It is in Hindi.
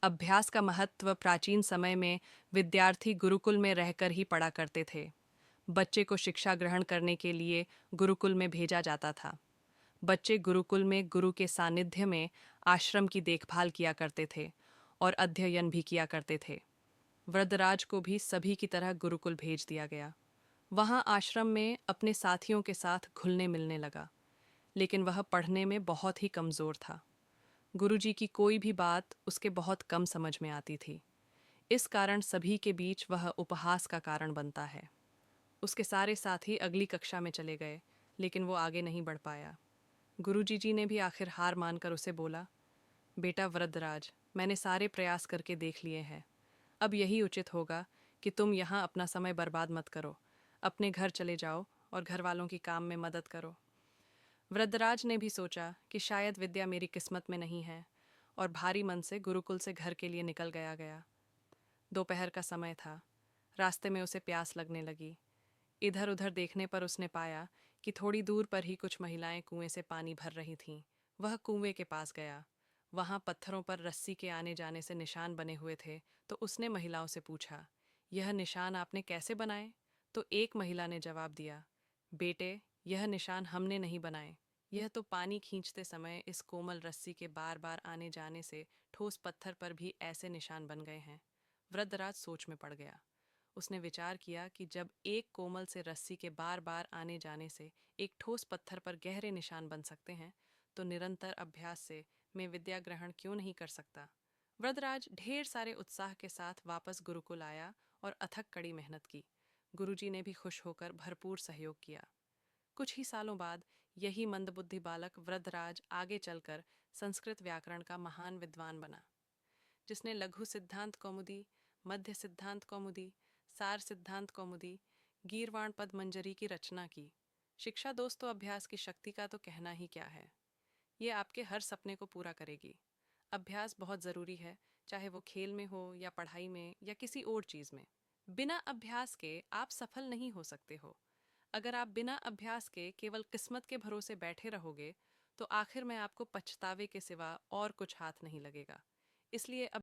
अभ्यास का महत्व प्राचीन समय में विद्यार्थी गुरुकुल में रहकर ही पढ़ा करते थे। बच्चे को शिक्षा ग्रहण करने के लिए गुरुकुल में भेजा जाता था। बच्चे गुरुकुल में गुरु के सानिध्य में आश्रम की देखभाल किया करते थे और अध्ययन भी किया करते थे। वृद्धराज को भी सभी की तरह गुरुकुल भेज दिया गया। वहाँ आश्रम में अपने साथियों के साथ घुलने मिलने लगा, लेकिन वह पढ़ने में बहुत ही कमज़ोर था। गुरुजी की कोई भी बात उसके बहुत कम समझ में आती थी। इस कारण सभी के बीच वह उपहास का कारण बनता है। उसके सारे साथी अगली कक्षा में चले गए, लेकिन वो आगे नहीं बढ़ पाया। गुरुजी जी ने भी आखिर हार मानकर उसे बोला, बेटा वृद्धराज, मैंने सारे प्रयास करके देख लिए हैं। अब यही उचित होगा कि तुम यहाँ अपना समय बर्बाद मत करो। अपने घर चले जाओ और घर वालों की काम में मदद करो। वृद्धराज ने भी सोचा कि शायद विद्या मेरी किस्मत में नहीं है, और भारी मन से गुरुकुल से घर के लिए निकल गया। दोपहर का समय था। रास्ते में उसे प्यास लगने लगी। इधर उधर देखने पर उसने पाया कि थोड़ी दूर पर ही कुछ महिलाएं कुएं से पानी भर रही थीं। वह कुएं के पास गया। वहां पत्थरों पर रस्सी के आने जाने से निशान बने हुए थे, तो उसने महिलाओं से पूछा, यह निशान आपने कैसे बनाए? तो एक महिला ने जवाब दिया, बेटे, यह निशान हमने नहीं बनाए। यह तो पानी खींचते समय इस कोमल रस्सी के बार बार आने जाने से ठोस पत्थर पर भी ऐसे निशान बन गए हैं। वृद्धराज सोच में पड़ गया। उसने विचार किया कि जब एक कोमल से रस्सी के बार बार आने जाने से एक ठोस पत्थर पर गहरे निशान बन सकते हैं, तो निरंतर अभ्यास से मैं विद्या ग्रहण क्यों नहीं कर सकता। वृद्धराज ढेर सारे उत्साह के साथ वापस गुरुकुल आया और अथक कड़ी मेहनत की। गुरुजी ने भी खुश होकर भरपूर सहयोग किया। कुछ ही सालों बाद यही मंदबुद्धि बालक वृद्धराज आगे चलकर संस्कृत व्याकरण का महान विद्वान बना, जिसने लघु सिद्धांत कौमुदी, मध्य सिद्धांत कौमुदी, सार सिद्धांत कौमुदी, गीरवाण पद मंजरी की रचना की। शिक्षा दोस्तों अभ्यास की शक्ति का तो कहना ही क्या है। ये आपके हर सपने को पूरा करेगी। अभ्यास बहुत ज़रूरी है, चाहे वो खेल में हो या पढ़ाई में या किसी और चीज़ में। बिना अभ्यास के आप सफल नहीं हो सकते हो। अगर आप बिना अभ्यास के केवल किस्मत के भरोसे बैठे रहोगे, तो आखिर में आपको पछतावे के सिवा और कुछ हाथ नहीं लगेगा। इसलिए